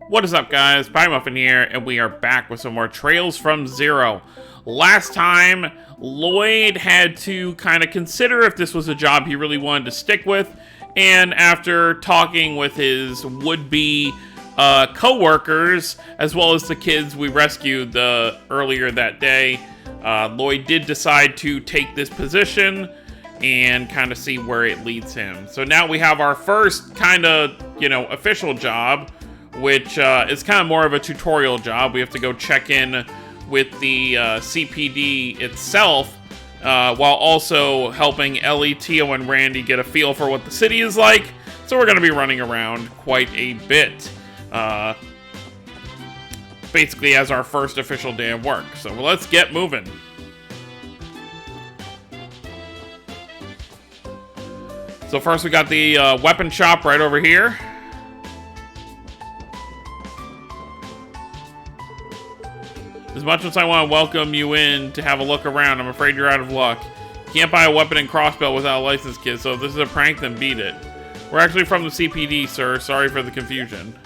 What is up, guys? Pie Muffin here, and we are back with some more Trails from Zero. Last time, Lloyd had to kind of consider if this was a job he really wanted to stick with, and after talking with his would-be co-workers, as well as the kids we rescued earlier that day, Lloyd did decide to take this position and kind of see where it leads him. So now we have our first kind of, official job, which is kind of more of a tutorial job. We have to go check in with the CPD itself, while also helping Ellie, Tio, and Randy get a feel for what the city is like. So we're going to be running around quite a bit, basically as our first official day of work. So let's get moving. So first we got the weapon shop right over here. As much as I want to welcome you in to have a look around, I'm afraid you're out of luck. You can't buy a weapon in Crossbell without a license, kid, so if this is a prank, then beat it. We're actually from the CPD, sir. Sorry for the confusion.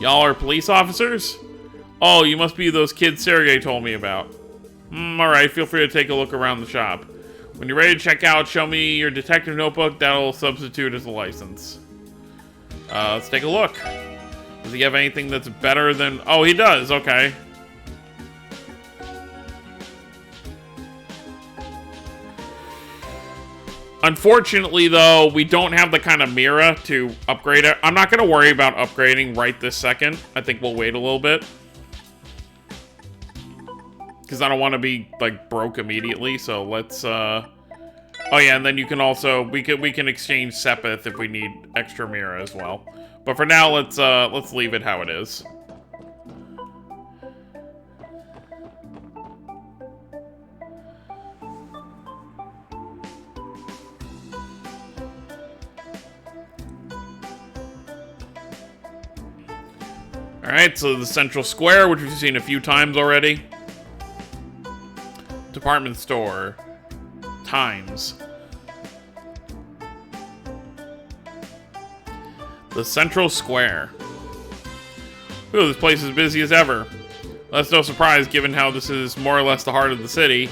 Y'all are police officers? Oh, you must be those kids Sergey told me about. Alright, feel free to take a look around the shop. When you're ready to check out, show me your detective notebook. That'll substitute as a license. Let's take a look. Does he have anything that's better than... Oh, he does. Okay. Unfortunately, though, we don't have the kind of mirror to upgrade it. I'm not going to worry about upgrading right this second. I think we'll wait a little bit. Because I don't want to be, like, broke immediately. So let's... Oh, yeah, and then you can also... We can exchange Sepith if we need extra mirror as well. But for now, let's leave it how it is. Alright, so the central square, which we've seen a few times already. Department store. Times. The central square. Ooh, this place is busy as ever. That's no surprise given how this is more or less the heart of the city.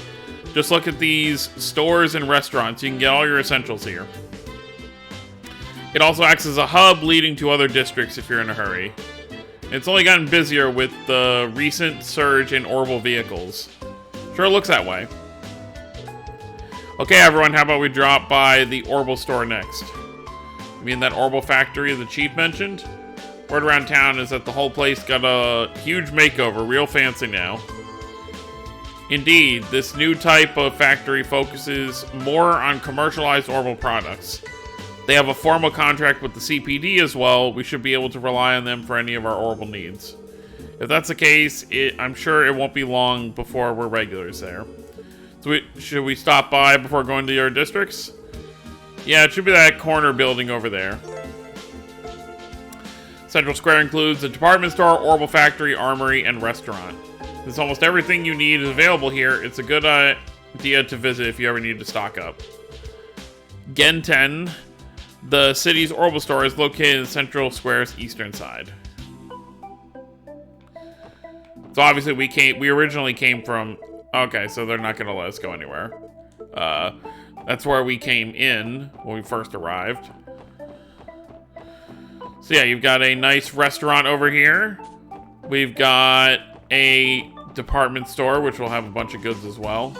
Just look at these stores and restaurants. You can get all your essentials here. It also acts as a hub leading to other districts if you're in a hurry. It's only gotten busier with the recent surge in orbital vehicles. Sure looks that way. Okay, everyone, how about we drop by the Orbital store next? You mean that Orbital factory the chief mentioned? Word around town is that the whole place got a huge makeover, real fancy now. Indeed, this new type of factory focuses more on commercialized Orbital products. They have a formal contract with the CPD as well. We should be able to rely on them for any of our Orbital needs. If that's the case, I'm sure it won't be long before we're regulars there. So should we stop by before going to your districts? Yeah, it should be that corner building over there. Central Square includes a department store, Orbital factory, armory, and restaurant. Since almost everything you need is available here, it's a good idea to visit if you ever need to stock up. Genten, the city's Orbital store, is located in Central Square's eastern side. So obviously we originally came from... Okay, so they're not going to let us go anywhere. That's where we came in when we first arrived. So yeah, you've got a nice restaurant over here. We've got a department store, which will have a bunch of goods as well.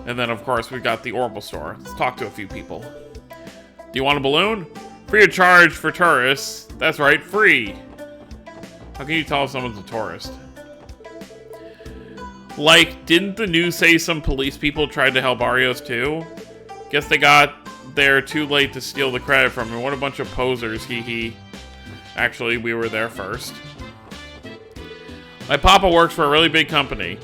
And then, of course, we've got the Orbital store. Let's talk to a few people. Do you want a balloon? Free of charge for tourists. That's right, free. How can you tell if someone's a tourist? Like, didn't the news say some police people tried to help Arios too? Guess they got there too late to steal the credit from him. What a bunch of posers, hee hee. Actually, we were there first. My papa works for a really big company.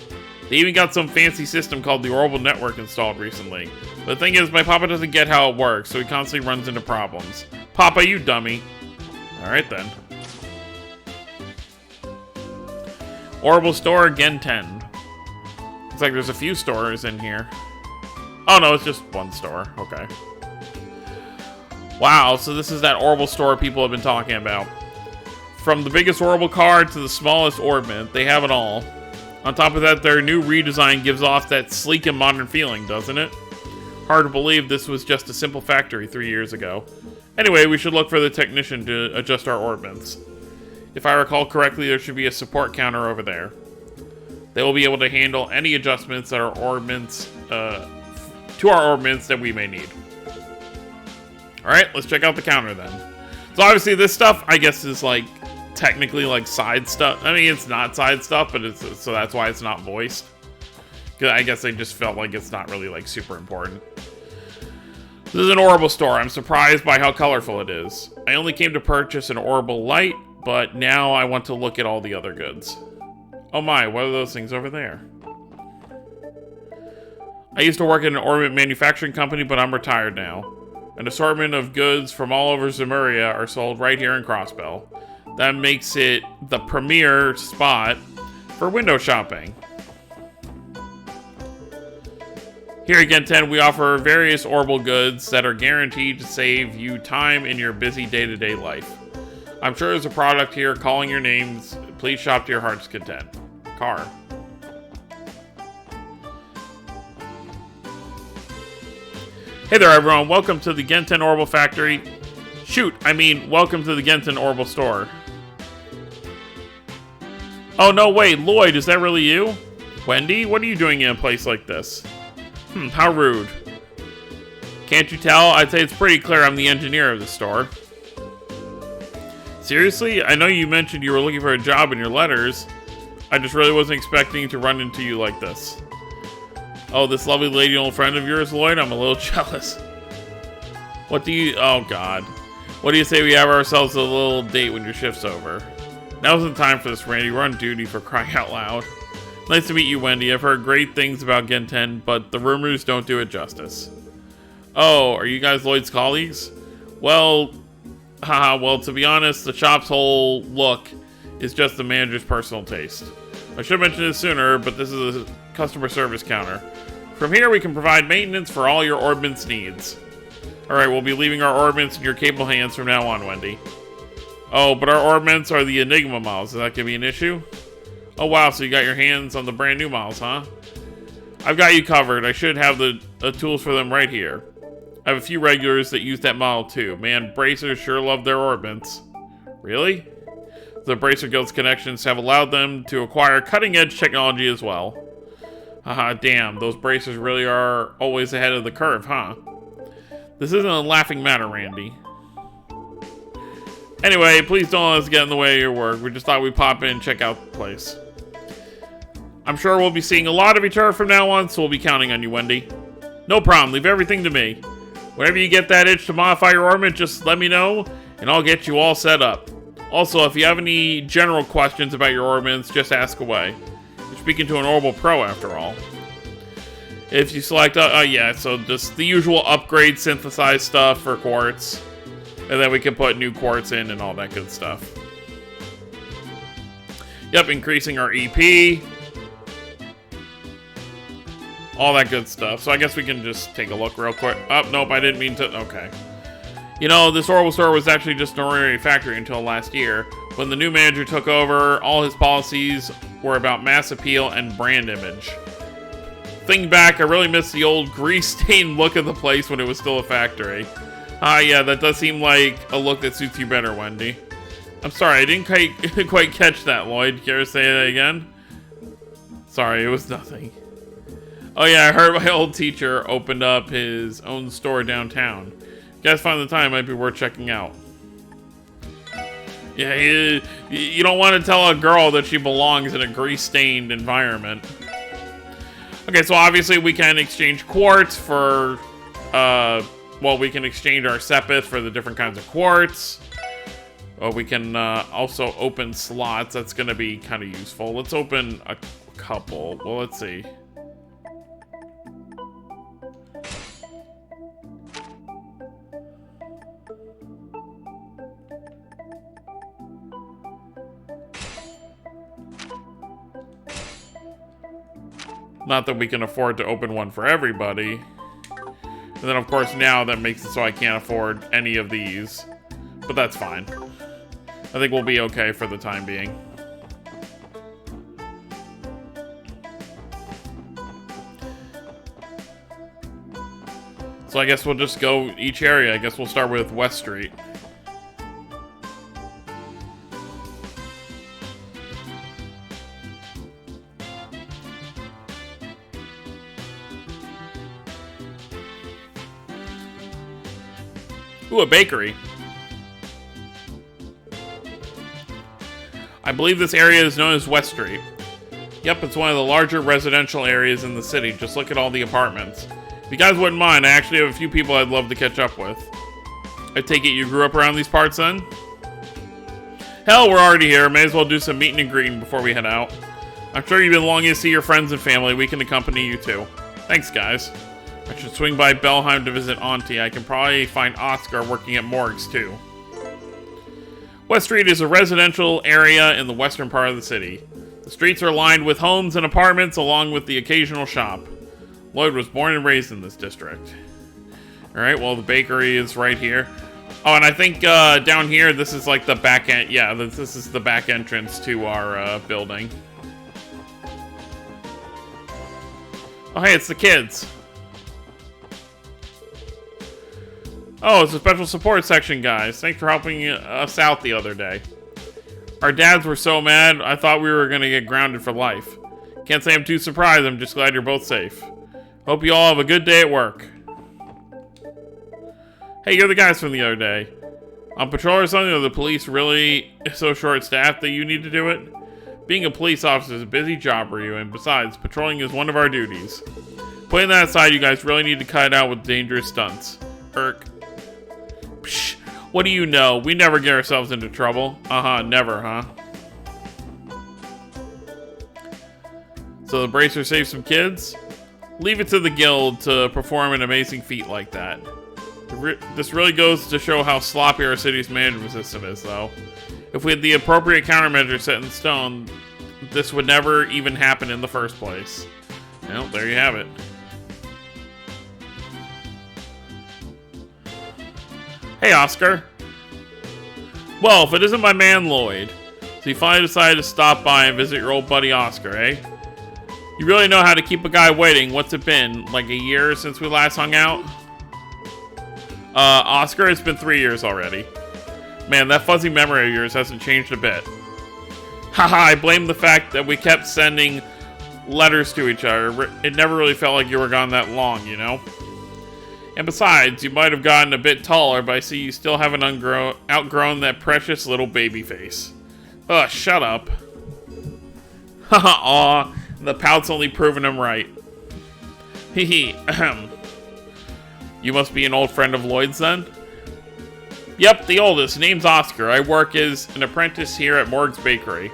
They even got some fancy system called the Orbital Network installed recently. But the thing is, my papa doesn't get how it works, so he constantly runs into problems. Papa, you dummy. Alright then. Orbital store, Genten. Looks like there's a few stores in here. Oh no, it's just one store. Okay. Wow, so this is that Orbital store people have been talking about. From the biggest orbital card to the smallest orbment, they have it all. On top of that, their new redesign gives off that sleek and modern feeling, doesn't it? Hard to believe this was just a simple factory 3 years ago. Anyway, we should look for the technician to adjust our orbits. If I recall correctly, there should be a support counter over there. They will be able to handle any adjustments that our orbits, to our orbits that we may need. Alright, let's check out the counter then. So obviously this stuff, I guess, is like technically like side stuff. I mean, it's not side stuff, but it's so that's why it's not voiced. Cause I guess they just felt like it's not really like super important. This is an orbital store. I'm surprised by how colorful it is. I only came to purchase an orbital light, but now I want to look at all the other goods. Oh my, what are those things over there? I used to work at an orbit manufacturing company, but I'm retired now. An assortment of goods from all over Zemuria are sold right here in Crossbell. That makes it the premier spot for window shopping. Here at Gen 10, we offer various orbital goods that are guaranteed to save you time in your busy day-to-day life. I'm sure there's a product here calling your names. Please shop to your heart's content. Car. Hey there, everyone. Welcome to the Gen 10 Orbital Factory. Welcome to the Gen 10 Orbital Store. Oh, no, wait. Lloyd, is that really you? Wendy, what are you doing in a place like this? How rude. Can't you tell? I'd say it's pretty clear I'm the engineer of the store. Seriously? I know you mentioned you were looking for a job in your letters. I just really wasn't expecting to run into you like this. Oh, this lovely lady old friend of yours, Lloyd? I'm a little jealous. Oh God. What do you say we have ourselves a little date when your shift's over? Now's the time for this, Randy. We're on duty, for crying out loud. Nice to meet you, Wendy. I've heard great things about Gen 10, but the rumors don't do it justice. Oh, are you guys Lloyd's colleagues? Well, to be honest, the shop's whole look is just the manager's personal taste. I should have mentioned this sooner, but this is a customer service counter. From here, we can provide maintenance for all your orbits needs. Alright, we'll be leaving our orbits in your capable hands from now on, Wendy. Oh, but our orbits are the Enigma models. Is that going to be an issue? Oh, wow, so you got your hands on the brand new models, huh? I've got you covered. I should have the tools for them right here. I have a few regulars that use that model, too. Man, Bracers sure love their orbits. Really? The Bracer Guild's connections have allowed them to acquire cutting-edge technology as well. Haha, damn, those Bracers really are always ahead of the curve, huh? This isn't a laughing matter, Randy. Anyway, please don't let us get in the way of your work. We just thought we'd pop in and check out the place. I'm sure we'll be seeing a lot of each other from now on, so we'll be counting on you, Wendy. No problem, leave everything to me. Whenever you get that itch to modify your orbit, just let me know, and I'll get you all set up. Also, if you have any general questions about your orbits, just ask away. You're speaking to an orbital pro, after all. If you select, yeah, so just the usual upgrade synthesized stuff for quartz. And then we can put new quartz in and all that good stuff. Yep, increasing our EP. All that good stuff. So I guess we can just take a look real quick. Oh, nope, I didn't mean to. Okay. You know, this orbital store was actually just an ordinary factory until last year. When the new manager took over, all his policies were about mass appeal and brand image. Thinking back, I really miss the old grease-stained look of the place when it was still a factory. Yeah, that does seem like a look that suits you better, Wendy. I'm sorry, I didn't quite catch that, Lloyd. Care to say that again? Sorry, it was nothing. Oh yeah, I heard my old teacher opened up his own store downtown. You guys find the time, might be worth checking out. Yeah, you don't want to tell a girl that she belongs in a grease-stained environment. Okay, so obviously we can exchange quartz for, well, we can exchange our sepith for the different kinds of quartz. We can also open slots. That's going to be kind of useful. Let's open a couple. Well, let's see. Not that we can afford to open one for everybody. And then, of course, now that makes it so I can't afford any of these. But that's fine. I think we'll be okay for the time being. So I guess we'll just go each area. I guess we'll start with West Street. Ooh, a bakery. I believe this area is known as West Street. Yep, it's one of the larger residential areas in the city. Just look at all the apartments. If you guys wouldn't mind, I actually have a few people I'd love to catch up with. I take it you grew up around these parts then? Hell, we're already here. May as well do some meeting and greeting before we head out. I'm sure you've been longing to see your friends and family. We can accompany you too. Thanks, guys. I should swing by Belheim to visit Auntie. I can probably find Oscar working at Morgues too. West Street is a residential area in the western part of the city. The streets are lined with homes and apartments along with the occasional shop. Lloyd was born and raised in this district. Alright, well the bakery is right here. Oh, and I think down here this is like the back end. Yeah, this is the back entrance to our building. Oh hey, it's the kids. Oh, it's a special support section, guys. Thanks for helping us out the other day. Our dads were so mad, I thought we were gonna get grounded for life. Can't say I'm too surprised, I'm just glad you're both safe. Hope you all have a good day at work. Hey, you're the guys from the other day. On patrol or something, are the police really so short-staffed that you need to do it? Being a police officer is a busy job for you, and besides, patrolling is one of our duties. Putting that aside, you guys really need to cut it out with dangerous stunts. Irk. Psh, what do you know? We never get ourselves into trouble. Never, huh? So the bracer saved some kids? Leave it to the guild to perform an amazing feat like that. This really goes to show how sloppy our city's management system is, though. If we had the appropriate countermeasures set in stone, this would never even happen in the first place. Well, there you have it. Hey, Oscar. Well, if it isn't my man Lloyd. So you finally decided to stop by and visit your old buddy Oscar, eh? You really know how to keep a guy waiting. What's it been? Like a year since we last hung out? Oscar, it's been 3 years already. Man, that fuzzy memory of yours hasn't changed a bit. Haha, I blame the fact that we kept sending letters to each other. It never really felt like you were gone that long, you know? And besides, you might have gotten a bit taller, but I see you still haven't outgrown that precious little baby face. Ugh, shut up. Haha, aw. The pout's only proven him right. Hehe, ahem. You must be an old friend of Lloyd's then? Yep, the oldest. Name's Oscar. I work as an apprentice here at Morgues Bakery.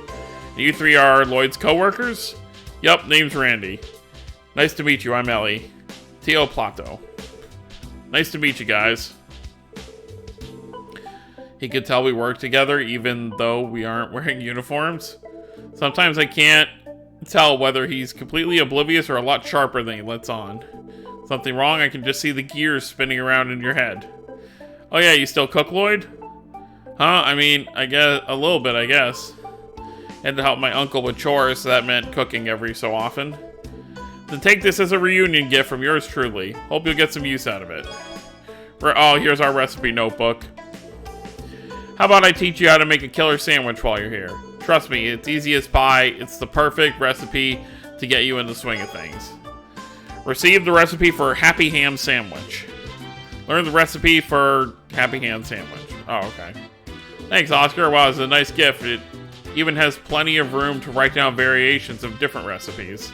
You three are Lloyd's co-workers? Yep, name's Randy. Nice to meet you, I'm Ellie. Tio Plato. Nice to meet you guys. He could tell we work together even though we aren't wearing uniforms. Sometimes I can't tell whether he's completely oblivious or a lot sharper than he lets on. Something wrong? I can just see the gears spinning around in your head. Oh yeah, you still cook, Lloyd? Huh? I mean, I guess a little bit, I guess. Had to help my uncle with chores, so that meant cooking every so often. Then take this as a reunion gift from yours truly. Hope you'll get some use out of it. Oh, here's our recipe notebook. How about I teach you how to make a killer sandwich while you're here? Trust me, it's easy as pie. It's the perfect recipe to get you in the swing of things. Receive the recipe for Happy Ham Sandwich. Learn the recipe for Happy Ham Sandwich. Oh, okay. Thanks, Oscar. Wow, it's a nice gift. It even has plenty of room to write down variations of different recipes.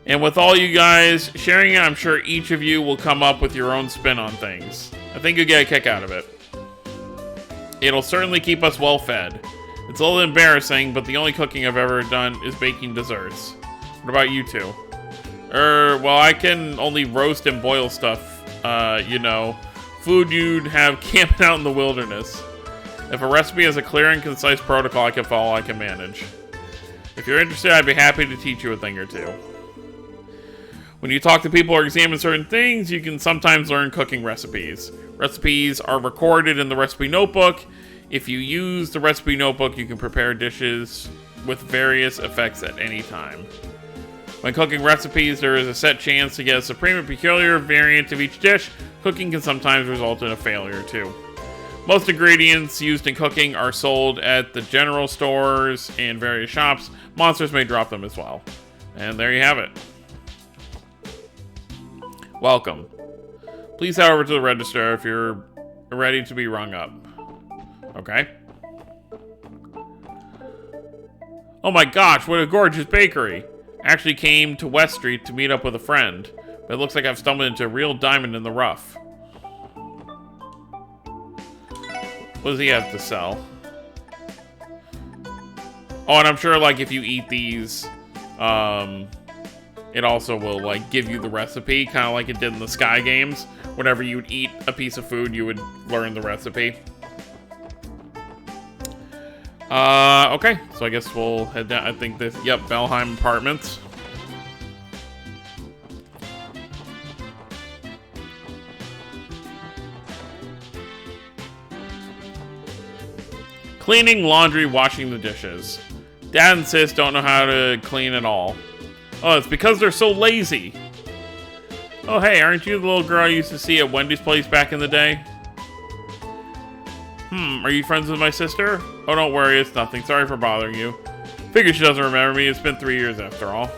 And with all you guys sharing it, I'm sure each of you will come up with your own spin on things. I think you'll get a kick out of it. It'll certainly keep us well fed. It's a little embarrassing, but the only cooking I've ever done is baking desserts. What about you two? Well, I can only roast and boil stuff, you know. Food you'd have camping out in the wilderness. If a recipe has a clear and concise protocol I can follow, I can manage. If you're interested, I'd be happy to teach you a thing or two. When you talk to people or examine certain things, you can sometimes learn cooking recipes. Recipes are recorded in the recipe notebook. If you use the recipe notebook, you can prepare dishes with various effects at any time. When cooking recipes, there is a set chance to get a supreme and peculiar variant of each dish. Cooking can sometimes result in a failure, too. Most ingredients used in cooking are sold at the general stores and various shops. Monsters may drop them as well. And there you have it. Welcome. Please head over to the register if you're ready to be rung up. Okay. Oh my gosh, what a gorgeous bakery. I actually came to West Street to meet up with a friend, but it looks like I've stumbled into a real diamond in the rough. What does he have to sell? Oh, and I'm sure, like, if you eat these, it also will, like, give you the recipe, kind of like it did in the Sky games. Whenever you would eat a piece of food, you would learn the recipe. Okay, so I guess we'll head down. I think this, yep, Valheim Apartments. Cleaning, laundry, washing the dishes. Dad and Sis don't know how to clean at all. Oh, it's because they're so lazy. Oh, hey, aren't you the little girl I used to see at Wendy's place back in the day? Are you friends with my sister? Oh, don't worry, it's nothing. Sorry for bothering you. Figure she doesn't remember me. It's been 3 years after all.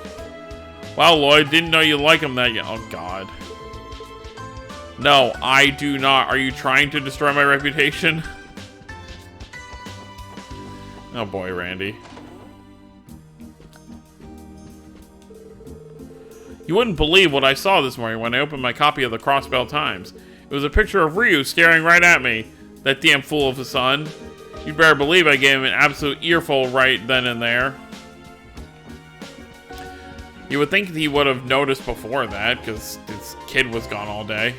Wow, Lloyd, didn't know you like him that yet. Oh, God. No, I do not. Are you trying to destroy my reputation? Oh, boy, Randy. You wouldn't believe what I saw this morning when I opened my copy of the Crossbell Times. It was a picture of Ryu staring right at me. That damn fool of a son. You'd better believe I gave him an absolute earful right then and there. You would think he would have noticed before that, because this kid was gone all day.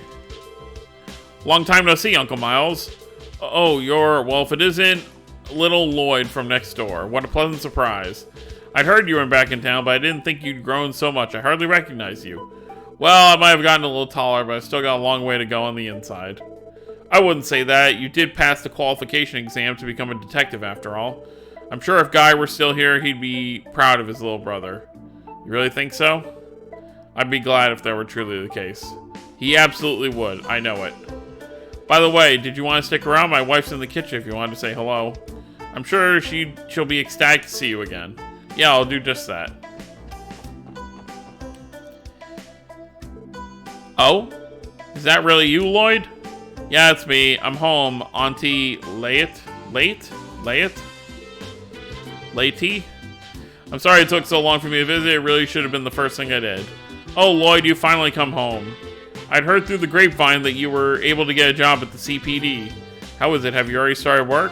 Long time no see, Uncle Miles. Oh, well, if it isn't little Lloyd from next door. What a pleasant surprise. I'd heard you were back in town, but I didn't think you'd grown so much. I hardly recognized you. Well, I might have gotten a little taller, but I still got a long way to go on the inside. I wouldn't say that. You did pass the qualification exam to become a detective after all. I'm sure if Guy were still here, he'd be proud of his little brother. You really think so? I'd be glad if that were truly the case. He absolutely would. I know it. By the way, did you want to stick around? My wife's in the kitchen if you wanted to say hello. I'm sure she'll be ecstatic to see you again. Yeah, I'll do just that. Oh? Is that really you, Lloyd? Yeah, it's me. I'm home. Auntie Layette? I'm sorry it took so long for me to visit. It really should have been the first thing I did. Oh, Lloyd, you finally come home. I'd heard through the grapevine that you were able to get a job at the CPD. How is it? Have you already started work?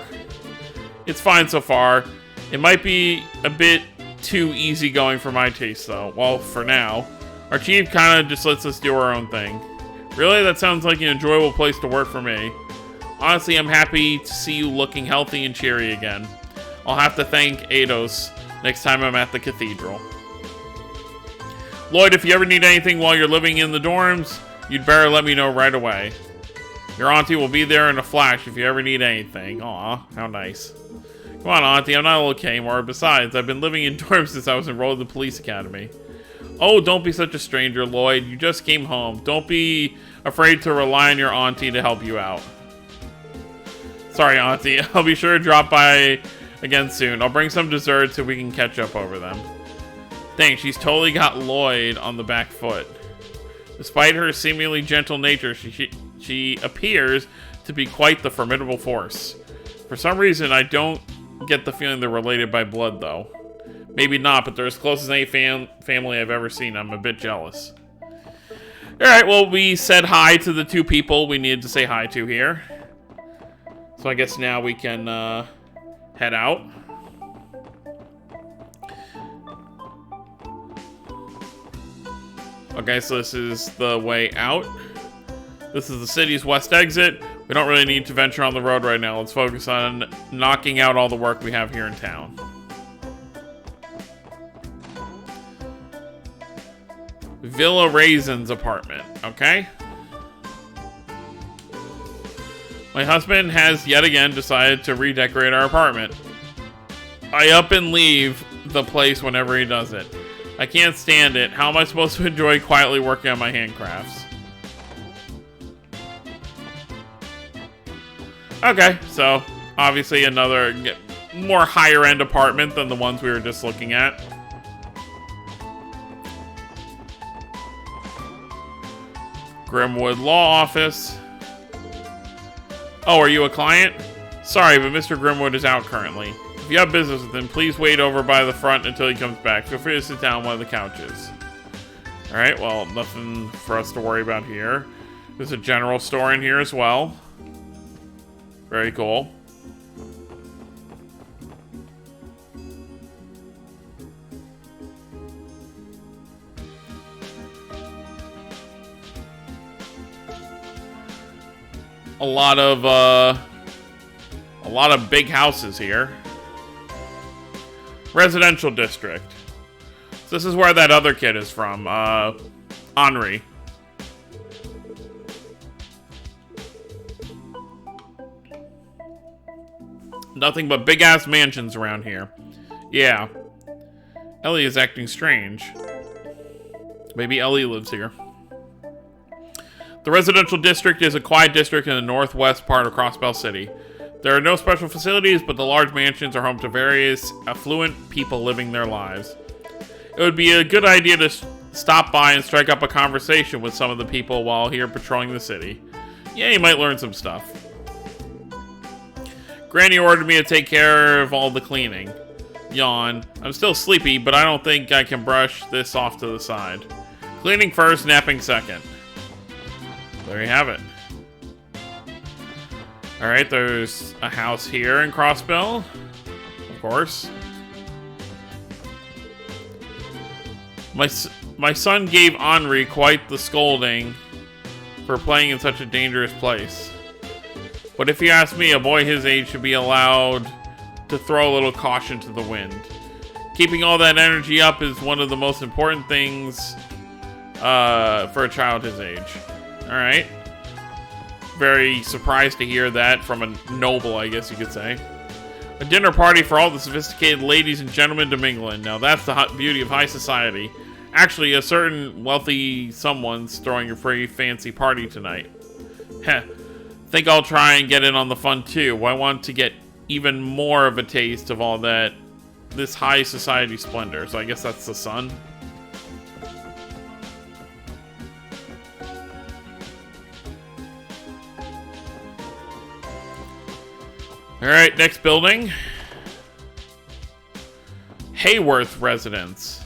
It's fine so far. It might be a bit too easygoing for my taste, though. Well, for now. Our chief kind of just lets us do our own thing. Really? That sounds like an enjoyable place to work for me. Honestly, I'm happy to see you looking healthy and cheery again. I'll have to thank Eidos next time I'm at the cathedral. Lloyd, if you ever need anything while you're living in the dorms, you'd better let me know right away. Your auntie will be there in a flash if you ever need anything. Aw, how nice. Come on, auntie, I'm not a little kid anymore. Besides, I've been living in dorms since I was enrolled in the police academy. Oh, don't be such a stranger, Lloyd. You just came home. Don't be afraid to rely on your auntie to help you out. Sorry, auntie. I'll be sure to drop by again soon. I'll bring some desserts so we can catch up over them. Dang, she's totally got Lloyd on the back foot. Despite her seemingly gentle nature, she appears to be quite the formidable force. For some reason, I don't get the feeling they're related by blood, though. Maybe not, but they're as close as any family I've ever seen. I'm a bit jealous. Alright, well, we said hi to the two people we needed to say hi to here. So I guess now we can head out. Okay, so this is the way out. This is the city's west exit. We don't really need to venture on the road right now. Let's focus on knocking out all the work we have here in town. Villa Raisin's apartment, okay? My husband has yet again decided to redecorate our apartment. I up and leave the place whenever he does it. I can't stand it. How am I supposed to enjoy quietly working on my handcrafts? Okay, so obviously another more higher end apartment than the ones we were just looking at. Grimwood Law Office. Oh, are you a client? Sorry, but Mr. Grimwood is out currently. If you have business with him, please wait over by the front until he comes back. Feel free to sit down on one of the couches. Alright, well, nothing for us to worry about here. There's a general store in here as well. Very cool. A lot of big houses here. Residential district. So this is where that other kid is from, Henri. Nothing but big-ass mansions around here. Yeah. Ellie is acting strange. Maybe Ellie lives here. The residential district is a quiet district in the northwest part of Crossbell City. There are no special facilities, but the large mansions are home to various affluent people living their lives. It would be a good idea to stop by and strike up a conversation with some of the people while here patrolling the city. Yeah, you might learn some stuff. Granny ordered me to take care of all the cleaning. Yawn. I'm still sleepy, but I don't think I can brush this off to the side. Cleaning first, napping second. There you have it. Alright, there's a house here in Crossbell. Of course. My son gave Henri quite the scolding for playing in such a dangerous place. But if you ask me, a boy his age should be allowed to throw a little caution to the wind. Keeping all that energy up is one of the most important things for a child his age. Alright. Very surprised to hear that from a noble, I guess you could say. A dinner party for all the sophisticated ladies and gentlemen to mingle in. Now that's the beauty of high society. Actually, a certain wealthy someone's throwing a pretty fancy party tonight. Heh. Think I'll try and get in on the fun too. I want to get even more of a taste of all that, this high society splendor. So I guess that's the sun. Alright, next building. Hayworth Residence.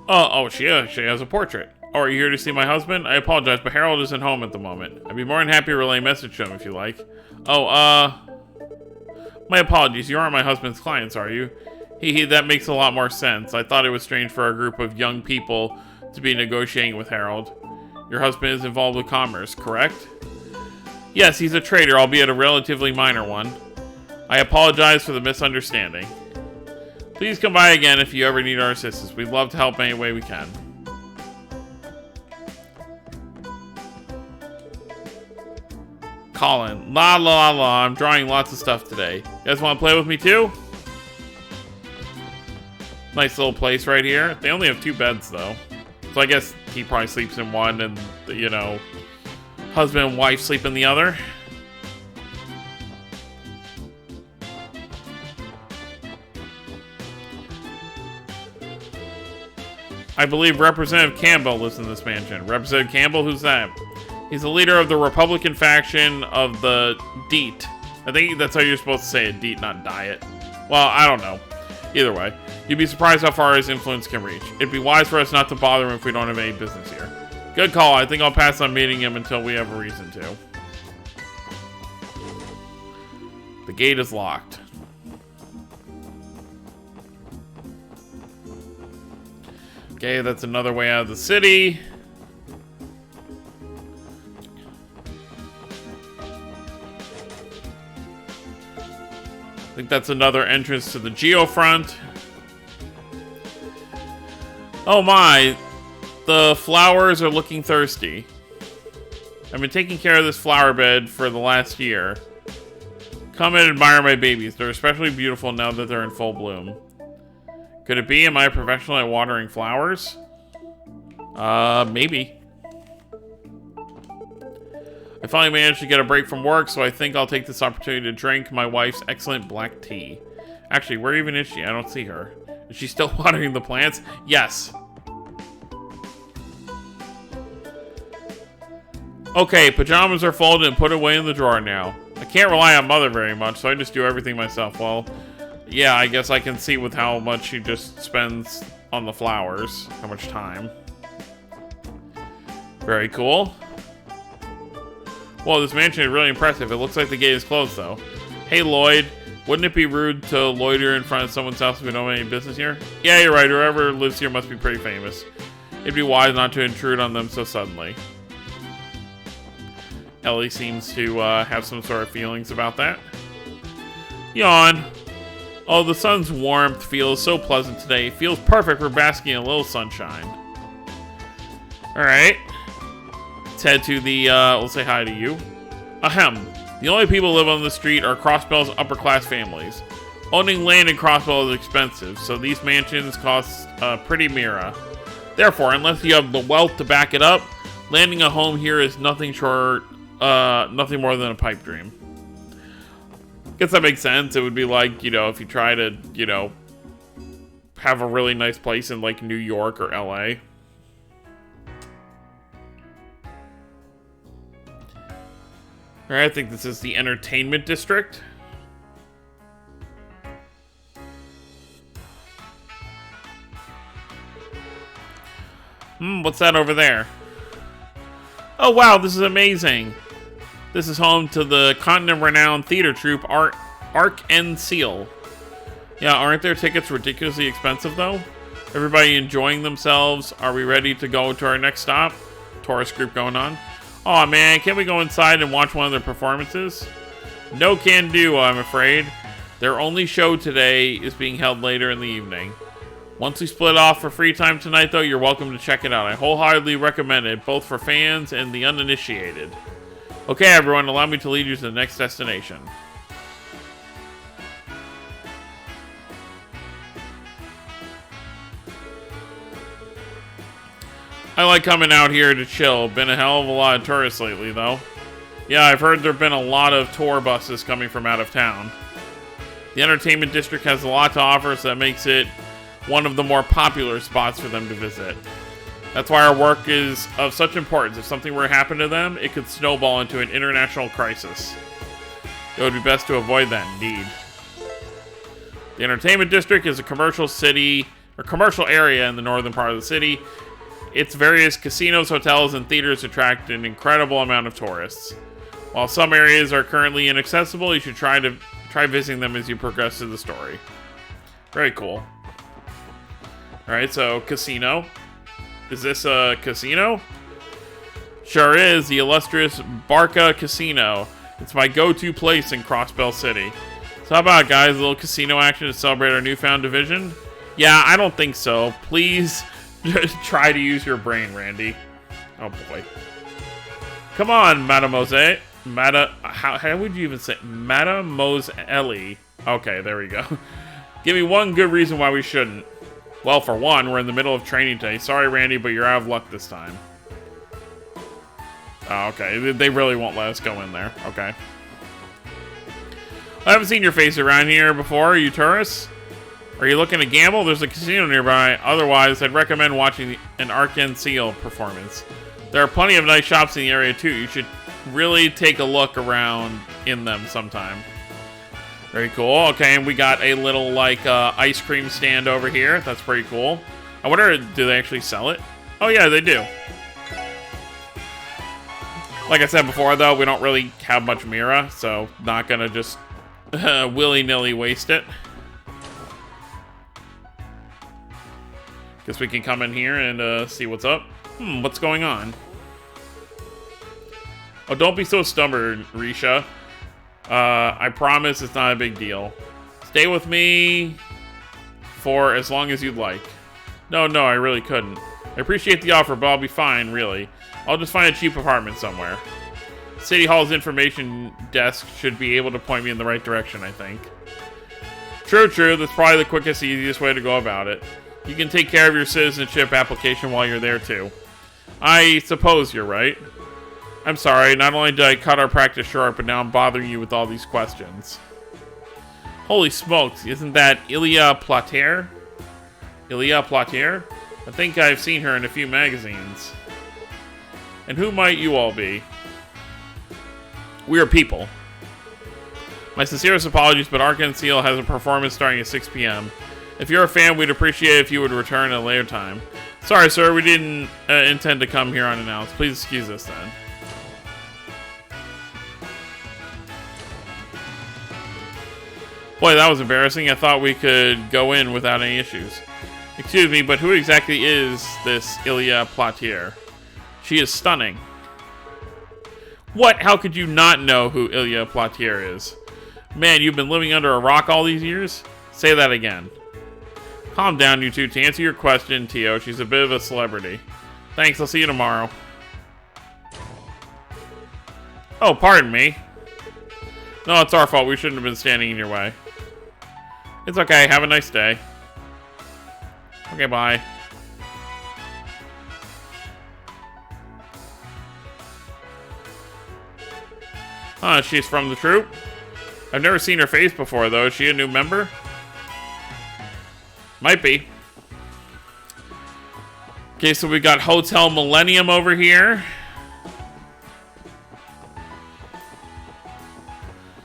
Oh, she has a portrait. Oh, are you here to see my husband? I apologize, but Harold isn't home at the moment. I'd be more than happy to relay a message to him if you like. Oh, my apologies. You aren't my husband's clients, are you? That makes a lot more sense. I thought it was strange for a group of young people to be negotiating with Harold. Your husband is involved with commerce, correct? Yes, he's a trader, albeit a relatively minor one. I apologize for the misunderstanding. Please come by again if you ever need our assistance. We'd love to help any way we can. Colin. La la la, I'm drawing lots of stuff today. You guys want to play with me too? Nice little place right here. They only have 2 beds though. So I guess he probably sleeps in one and, you know, husband and wife sleep in the other. I believe Representative Campbell lives in this mansion. Representative Campbell? Who's that? He's the leader of the Republican faction of the DEET. I think that's how you're supposed to say it. DEET, not diet. Well, I don't know. Either way, you'd be surprised how far his influence can reach. It'd be wise for us not to bother him if we don't have any business here. Good call. I think I'll pass on meeting him until we have a reason to. The gate is locked. Okay, that's another way out of the city. I think that's another entrance to the geofront. Oh my, the flowers are looking thirsty. I've been taking care of this flower bed for the last year. Come and admire my babies. They're especially beautiful now that they're in full bloom. Could it be? Am I a professional at watering flowers? Maybe. I finally managed to get a break from work, so I think I'll take this opportunity to drink my wife's excellent black tea. Actually, where even is she? I don't see her. Is she still watering the plants? Yes. Okay, pajamas are folded and put away in the drawer now. I can't rely on Mother very much, so I just do everything myself. Well, yeah, I guess I can see with how much she just spends on the flowers. How much time. Very cool. Well, this mansion is really impressive. It looks like the gate is closed, though. Hey, Lloyd. Wouldn't it be rude to loiter in front of someone's house if we don't have any business here? Yeah, you're right. Whoever lives here must be pretty famous. It'd be wise not to intrude on them so suddenly. Ellie seems to have some sort of feelings about that. Yawn. Oh, the sun's warmth feels so pleasant today. It feels perfect for basking in a little sunshine. Alright. Let's head to the, we'll say hi to you. Ahem. The only people who live on the street are Crossbell's upper-class families. Owning land in Crossbell is expensive, so these mansions cost pretty mira. Therefore, unless you have the wealth to back it up, landing a home here is nothing more than a pipe dream. Guess that makes sense. It would be like, you know, if you try to, you know, have a really nice place in like New York or LA. Alright, I think this is the entertainment district. What's that over there? Oh wow, this is amazing. This is home to the continent-renowned theater troupe Arc and Seal. Yeah, aren't their tickets ridiculously expensive though? Everybody enjoying themselves? Are we ready to go to our next stop? Tourist group going on. Aw man, can't we go inside and watch one of their performances? No can do, I'm afraid. Their only show today is being held later in the evening. Once we split off for free time tonight though, you're welcome to check it out. I wholeheartedly recommend it, both for fans and the uninitiated. Okay everyone, allow me to lead you to the next destination. I like coming out here to chill. Been a hell of a lot of tourists lately, though. Yeah, I've heard there have been a lot of tour buses coming from out of town. The entertainment district has a lot to offer, so that makes it one of the more popular spots for them to visit. That's why our work is of such importance. If something were to happen to them, it could snowball into an international crisis. It would be best to avoid that, indeed. The entertainment district is a commercial area in the northern part of the city. Its various casinos, hotels, and theaters attract an incredible amount of tourists. While some areas are currently inaccessible, you should try visiting them as you progress through the story. Very cool. Alright, so casino. Is this a casino? Sure is, the illustrious Barca Casino. It's my go-to place in Crossbell City. So how about it, guys? A little casino action to celebrate our newfound division? Yeah, I don't think so. Please try to use your brain, Randy. Oh boy. Come on, Mademoiselle. How would you even say Mademoiselle? Okay, there we go. Give me one good reason why we shouldn't. Well, for one, we're in the middle of training today. Sorry, Randy, but you're out of luck this time. Oh, okay. They really won't let us go in there. Okay. I haven't seen your face around here before. Are you tourists? Are you looking to gamble? There's a casino nearby. Otherwise, I'd recommend watching an Arc and Seal performance. There are plenty of nice shops in the area, too. You should really take a look around in them sometime. Very cool. Okay, and we got a little, like, ice cream stand over here. That's pretty cool. I wonder, do they actually sell it? Oh, yeah, they do. Like I said before, though, we don't really have much Mira, so not gonna just willy-nilly waste it. Guess we can come in here and see what's up. What's going on? Oh, don't be so stubborn, Risha. I promise it's not a big deal. Stay with me for as long as you'd like. No, I really couldn't. I appreciate the offer, but I'll be fine, really. I'll just find a cheap apartment somewhere. City Hall's information desk should be able to point me in the right direction, I think. True. That's probably the quickest, easiest way to go about it. You can take care of your citizenship application while you're there, too. I suppose you're right. I'm sorry, not only did I cut our practice short, but now I'm bothering you with all these questions. Holy smokes, isn't that Ilya Plater? Ilya Plater? I think I've seen her in a few magazines. And who might you all be? We are people. My sincerest apologies, but Ark and Seal has a performance starting at 6 p.m. If you're a fan, we'd appreciate it if you would return at a later time. Sorry, sir, we didn't intend to come here unannounced. Please excuse us then. Boy, that was embarrassing. I thought we could go in without any issues. Excuse me, but who exactly is this Ilya Plater? She is stunning. What? How could you not know who Ilya Plater is? Man, you've been living under a rock all these years? Say that again. Calm down, you two. To answer your question, Tio, she's a bit of a celebrity. Thanks, I'll see you tomorrow. Oh, pardon me. No, it's our fault. We shouldn't have been standing in your way. It's okay. Have a nice day. Okay, bye. She's from the troop? I've never seen her face before, though. Is she a new member? Might be. Okay, so we got Hotel Millennium over here.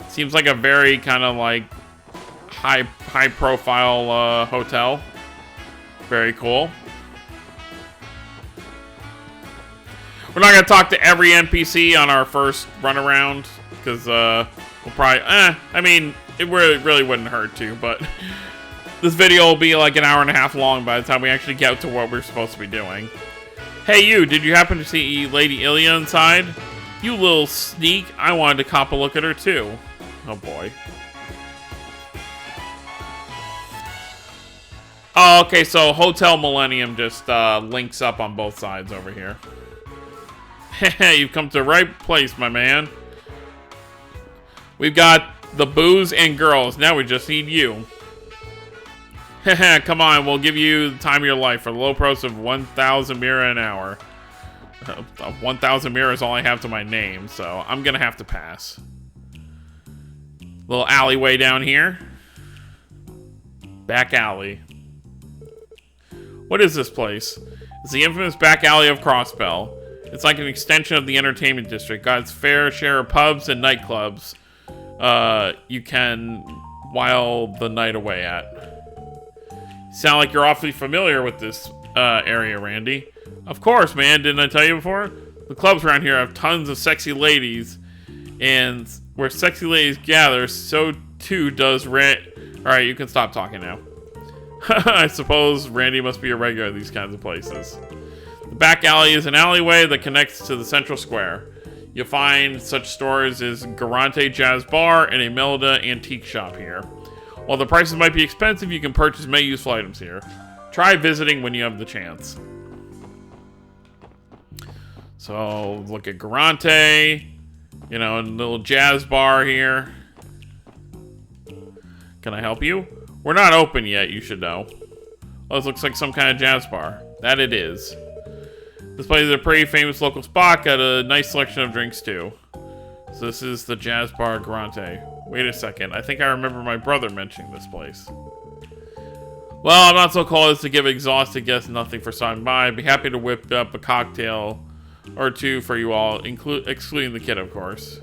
Seems like a very kind of like high profile hotel. Very cool. We're not gonna talk to every NPC on our first run around because we'll probably I mean it really wouldn't hurt to, but this video will be like an hour and a half long by the time we actually get to what we're supposed to be doing. Hey you, did you happen to see Lady Ilya inside? You little sneak, I wanted to cop a look at her too. Oh boy. Oh, okay, so Hotel Millennium just links up on both sides over here. Hey, you've come to the right place, my man. We've got the booze and girls. Now we just need you. Come on, we'll give you the time of your life for the low price of 1,000 mira an hour. 1,000 mira is all I have to my name, so I'm gonna have to pass. Little alleyway down here. Back alley. What is this place? It's the infamous back alley of Crossbell. It's like an extension of the entertainment district. Got its fair share of pubs and nightclubs you can while the night away at. You sound like you're awfully familiar with this area, Randy. Of course, man. Didn't I tell you before? The clubs around here have tons of sexy ladies, and where sexy ladies gather, so too does Alright, you can stop talking now. I suppose Randy must be a regular at these kinds of places. The back alley is an alleyway that connects to the central square. You'll find such stores as Garante Jazz Bar and a Melda Antique Shop here. While the prices might be expensive, you can purchase many useful items here. Try visiting when you have the chance. So, look at Garante. You know, a little jazz bar here. Can I help you? We're not open yet, you should know. Oh, this looks like some kind of jazz bar. That it is. This place is a pretty famous local spot. Got a nice selection of drinks, too. So this is the Jazz Bar Garante. Wait a second. I think I remember my brother mentioning this place. Well, I'm not so cold as to give exhausted guests nothing for stopping by. I'd be happy to whip up a cocktail or two for you all, excluding the kid, of course.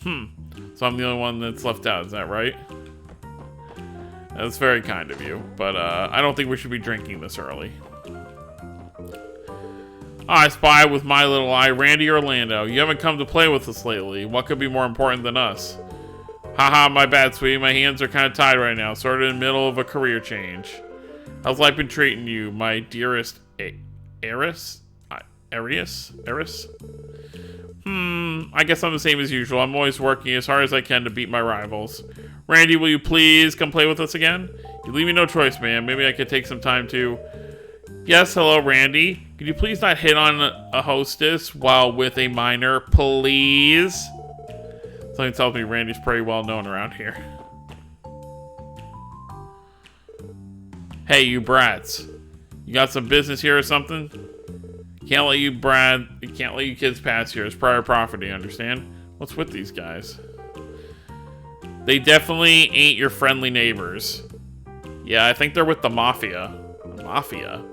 So I'm the only one that's left out. Is that right? That's very kind of you, but I don't think we should be drinking this early. I spy with my little eye, Randy Orlando. You haven't come to play with us lately. What could be more important than us? Haha, my bad, sweetie. My hands are kind of tied right now, sort of in the middle of a career change. How's life been treating you, my dearest Eris? Arius? I guess I'm the same as usual. I'm always working as hard as I can to beat my rivals. Randy, will you please come play with us again? You leave me no choice, man. Maybe I could take some time to Yes, hello, Randy. Could you please not hit on a hostess while with a minor, please? Something tells me Randy's pretty well known around here. Hey, you brats. You got some business here or something? Can't let you kids pass here. It's prior property, understand? What's with these guys? They definitely ain't your friendly neighbors. Yeah, I think they're with the Mafia. Mafia?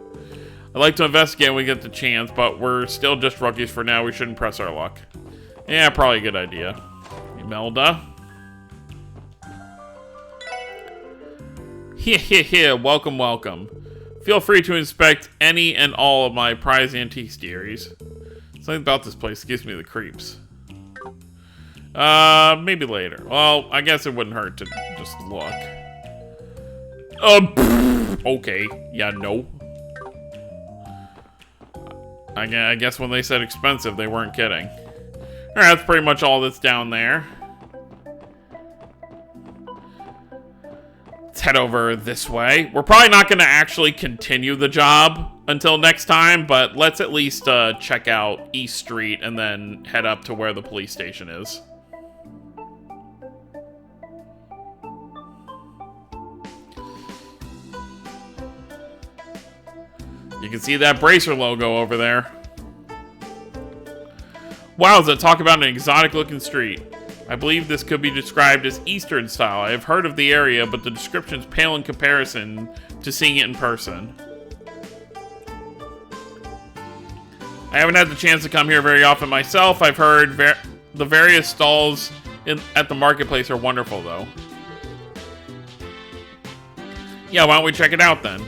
I'd like to investigate when we get the chance, but we're still just rookies for now. We shouldn't press our luck. Yeah, probably a good idea. Imelda? Yeah, welcome, welcome. Feel free to inspect any and all of my prized antiques, dearies. Something about this place gives me the creeps. Maybe later. Well, I guess it wouldn't hurt to just look. Okay. Yeah, no. I guess when they said expensive, they weren't kidding. Alright, that's pretty much all that's down there. Let's head over this way. We're probably not going to actually continue the job until next time, but let's at least check out East Street and then head up to where the police station is. You can see that Bracer logo over there. Wowza, talk about an exotic looking street. I believe this could be described as Eastern style. I have heard of the area, but the description's pale in comparison to seeing it in person. I haven't had the chance to come here very often myself. I've heard the various stalls at the marketplace are wonderful, though. Yeah, why don't we check it out then?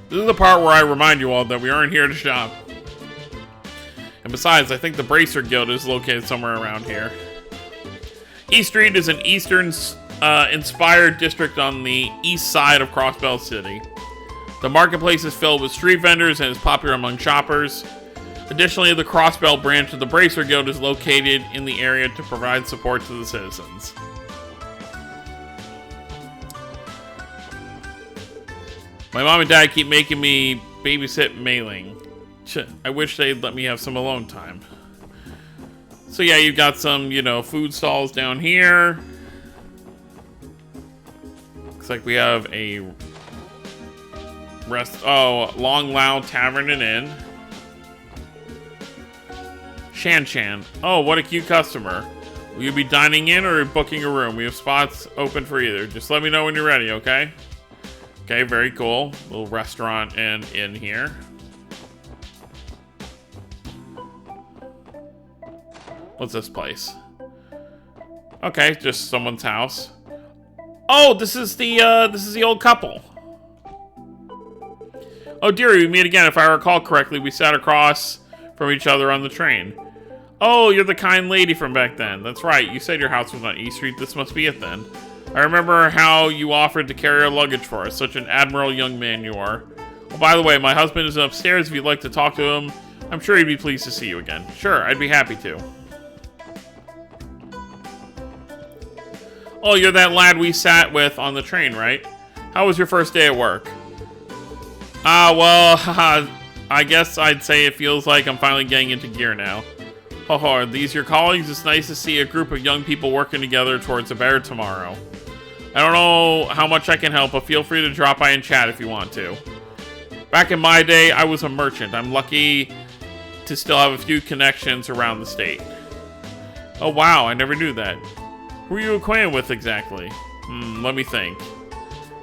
This is the part where I remind you all that we aren't here to shop. And besides, I think the Bracer Guild is located somewhere around here. East Street is an Eastern inspired district on the east side of Crossbell City. The marketplace is filled with street vendors and is popular among shoppers. Additionally, the Crossbell branch of the Bracer Guild is located in the area to provide support to the citizens. My mom and dad keep making me babysit Mailing. I wish they'd let me have some alone time. So yeah, you've got some, food stalls down here. Looks like we have a Long Lao Tavern and Inn. Shan. Oh, what a cute customer. Will you be dining in or booking a room? We have spots open for either. Just let me know when you're ready, okay? Okay, very cool. Little restaurant and inn here. What's this place? Okay, just someone's house. Oh, this is the old couple. Oh, dearie, we meet again. If I recall correctly, we sat across from each other on the train. Oh, you're the kind lady from back then. That's right. You said your house was on East Street. This must be it then. I remember how you offered to carry our luggage for us. Such an admirable young man you are. Oh, by the way, my husband is upstairs if you'd like to talk to him. I'm sure he'd be pleased to see you again. Sure, I'd be happy to. Oh, you're that lad we sat with on the train, right? How was your first day at work? Well, I guess I'd say it feels like I'm finally getting into gear now. Oh, are these your colleagues? It's nice to see a group of young people working together towards a better tomorrow. I don't know how much I can help, but feel free to drop by and chat if you want to. Back in my day, I was a merchant. I'm lucky to still have a few connections around the state. Oh, wow, I never knew that. Who are you acquainted with exactly? Let me think.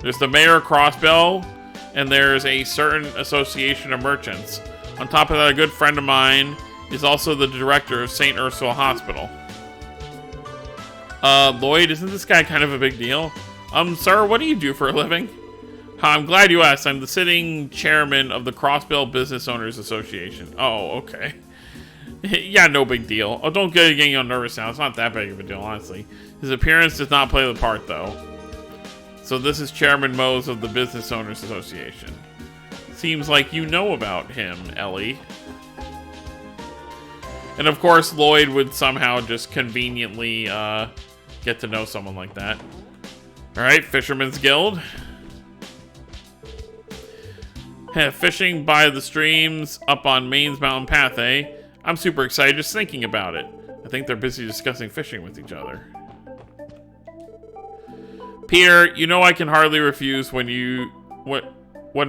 There's the mayor of Crossbell, and there's a certain association of merchants. On top of that, a good friend of mine is also the director of St. Ursula Hospital. Lloyd, isn't this guy kind of a big deal? Sir, what do you do for a living? I'm glad you asked. I'm the sitting chairman of the Crossbell Business Owners Association. Oh, okay. Yeah, no big deal. Oh, don't get getting on nervous now. It's not that big of a deal, honestly. His appearance does not play the part, though. So this is Chairman Mose of the Business Owners Association. Seems like you know about him, Ellie. And of course, Lloyd would somehow just conveniently get to know someone like that. Alright, Fisherman's Guild. Fishing by the streams up on Maine's mountain path, eh? I'm super excited just thinking about it. I think they're busy discussing fishing with each other. Peter, you know I can hardly refuse when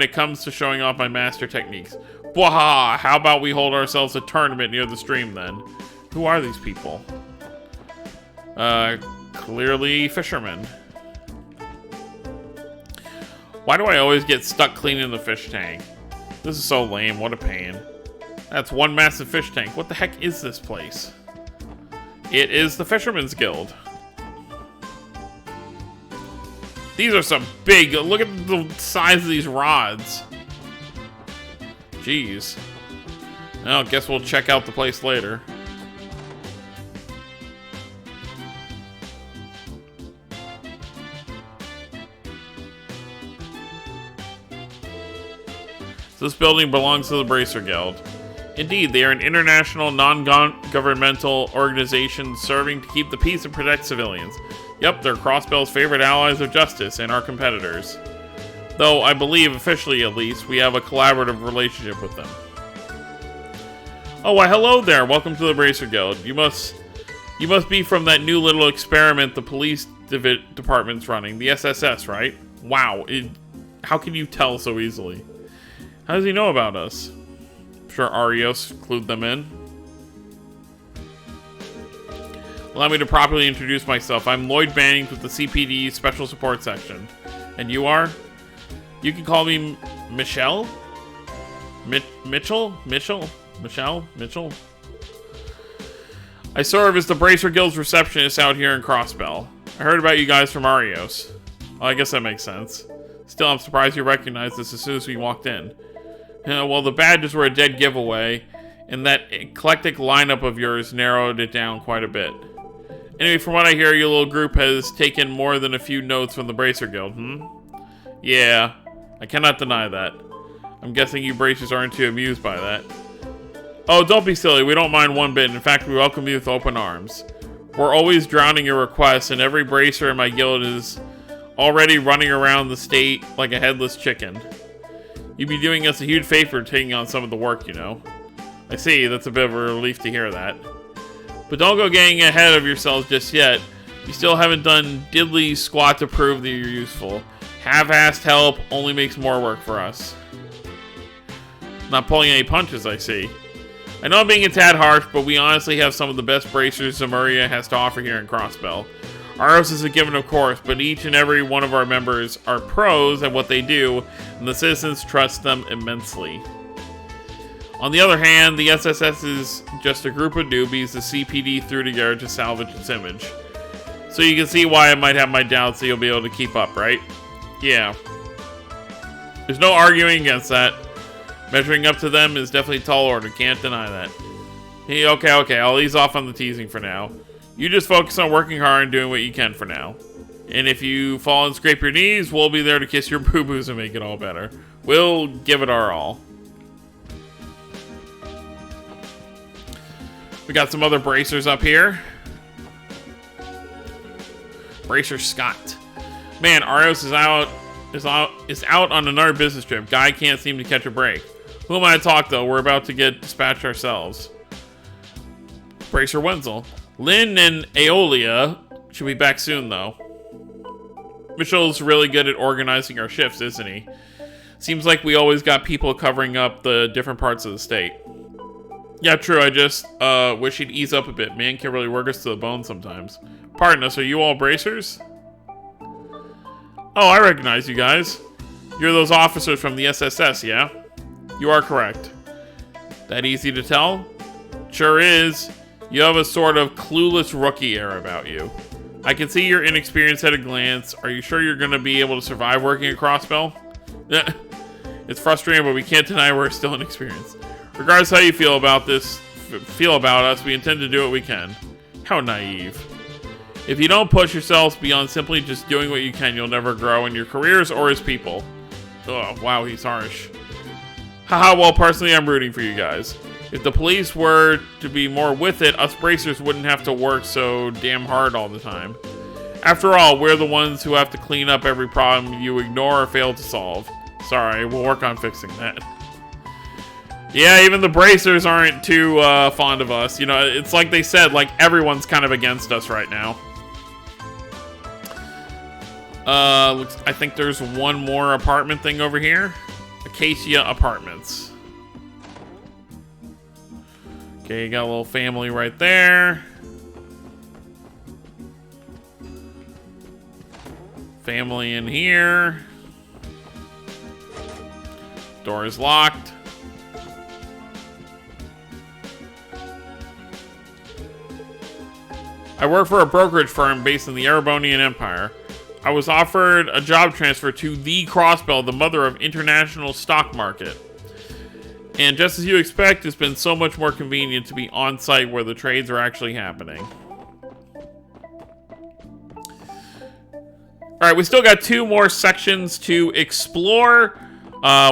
it comes to showing off my master techniques. Bwaha! How about we hold ourselves a tournament near the stream then? Who are these people? Clearly fishermen. Why do I always get stuck cleaning the fish tank? This is so lame, what a pain. That's one massive fish tank. What the heck is this place? It is the Fisherman's Guild. These are some big, look at the size of these rods. Jeez. Well, guess we'll check out the place later. This building belongs to the Bracer Guild. Indeed, they are an international, non-governmental organization serving to keep the peace and protect civilians. Yep, they're Crossbell's favorite allies of justice and our competitors. Though, I believe, officially at least, we have a collaborative relationship with them. Oh, why hello there, welcome to the Bracer Guild. You must be from that new little experiment the police department's running, the SSS, right? Wow, how can you tell so easily? How does he know about us? I'm sure Arios clued them in. Allow me to properly introduce myself. I'm Lloyd Bannings with the CPD Special Support Section. And you are? You can call me Michelle? Mitchell? I serve as the Bracer Guild's receptionist out here in Crossbell. I heard about you guys from Arios. Well, I guess that makes sense. Still, I'm surprised you recognized us as soon as we walked in. Well, the badges were a dead giveaway, and that eclectic lineup of yours narrowed it down quite a bit. Anyway, from what I hear, your little group has taken more than a few notes from the Bracer Guild, Yeah, I cannot deny that. I'm guessing you bracers aren't too amused by that. Oh, don't be silly, we don't mind one bit. In fact, we welcome you with open arms. We're always drowning your requests, and every bracer in my guild is already running around the state like a headless chicken. You'd be doing us a huge favor taking on some of the work, you know. I see, that's a bit of a relief to hear that. But don't go getting ahead of yourselves just yet. You still haven't done diddly squat to prove that you're useful. Half-assed help only makes more work for us. Not pulling any punches, I see. I know I'm being a tad harsh, but we honestly have some of the best bracers Zemuria has to offer here in Crossbell. Aros is a given, of course, but each and every one of our members are pros at what they do, and the citizens trust them immensely. On the other hand, the SSS is just a group of newbies the CPD threw together to salvage its image. So you can see why I might have my doubts that you'll be able to keep up, right? Yeah. There's no arguing against that. Measuring up to them is definitely a tall order, can't deny that. Hey, okay, I'll ease off on the teasing for now. You just focus on working hard and doing what you can for now. And if you fall and scrape your knees, we'll be there to kiss your boo-boos and make it all better. We'll give it our all. We got some other bracers up here. Bracer Scott. Man, Arios is out on another business trip. Guy can't seem to catch a break. Who am I to talk, though? We're about to get dispatched ourselves. Bracer Wenzel. Lynn and Aeolia should be back soon, though. Mitchell's really good at organizing our shifts, isn't he? Seems like we always got people covering up the different parts of the state. Yeah, true, I just wish he'd ease up a bit. Man can really work us to the bone sometimes. Pardon us, are you all bracers? Oh, I recognize you guys. You're those officers from the SSS, yeah? You are correct. That easy to tell? Sure is. You have a sort of clueless rookie air about you. I can see your inexperience at a glance. Are you sure you're going to be able to survive working at Crossbell? It's frustrating, but we can't deny we're still inexperienced. Regardless how you feel about us, we intend to do what we can. How naive. If you don't push yourselves beyond simply just doing what you can, you'll never grow in your careers or as people. Oh, wow, he's harsh. Haha, well, personally, I'm rooting for you guys. If the police were to be more with it, us bracers wouldn't have to work so damn hard all the time. After all, we're the ones who have to clean up every problem you ignore or fail to solve. Sorry, we'll work on fixing that. Yeah, even the bracers aren't too fond of us. You know, it's like they said, like, everyone's kind of against us right now. I think there's one more apartment thing over here. Acacia Apartments. Okay, you got a little family right there. Family in here. Door is locked. I work for a brokerage firm based in the Erebonian Empire. I was offered a job transfer to the Crossbell, the mother of international stock market. And just as you expect, it's been so much more convenient to be on site where the trades are actually happening. Alright, we still got 2 more sections to explore.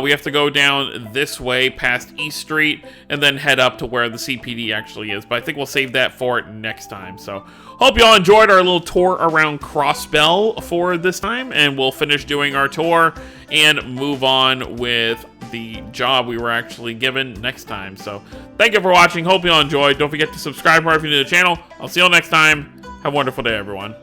We have to go down this way past East Street and then head up to where the CPD actually is. But I think we'll save that for next time. So, hope you all enjoyed our little tour around Crossbell for this time. And we'll finish doing our tour and move on with the job we were actually given next time. So, thank you for watching. Hope you all enjoyed. Don't forget to subscribe if you're new to the channel. I'll see you all next time. Have a wonderful day, everyone.